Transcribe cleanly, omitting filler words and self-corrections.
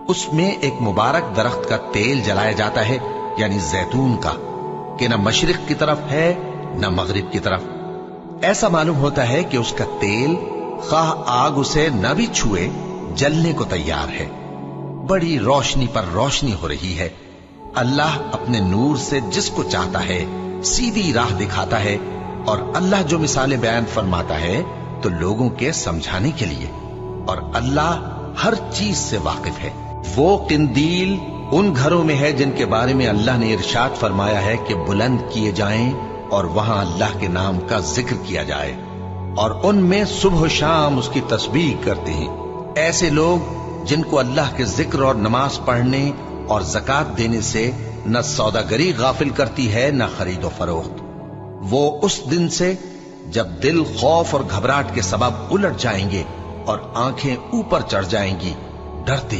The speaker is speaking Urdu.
اس میں ایک مبارک درخت کا تیل جلایا جاتا ہے، یعنی زیتون کا، کہ نہ مشرق کی طرف ہے نہ مغرب کی طرف۔ ایسا معلوم ہوتا ہے کہ اس کا تیل خواہ آگ اسے نہ بھی چھوئے جلنے کو تیار ہے۔ بڑی روشنی پر روشنی ہو رہی ہے۔ اللہ اپنے نور سے جس کو چاہتا ہے سیدھی راہ دکھاتا ہے، اور اللہ جو مثالیں بیان فرماتا ہے تو لوگوں کے سمجھانے کے لیے، اور اللہ ہر چیز سے واقف ہے۔ وہ قندیل ان گھروں میں ہے جن کے بارے میں اللہ نے ارشاد فرمایا ہے کہ بلند کیے جائیں اور وہاں اللہ کے نام کا ذکر کیا جائے، اور ان میں صبح و شام اس کی تسبیح کرتے ہیں۔ ایسے لوگ جن کو اللہ کے ذکر اور نماز پڑھنے اور زکوٰۃ دینے سے نہ سوداگری غافل کرتی ہے نہ خرید و فروخت، وہ اس دن سے جب دل خوف اور گھبراہٹ کے سبب الٹ جائیں گے اور آنکھیں اوپر چڑھ جائیں گی ڈرتے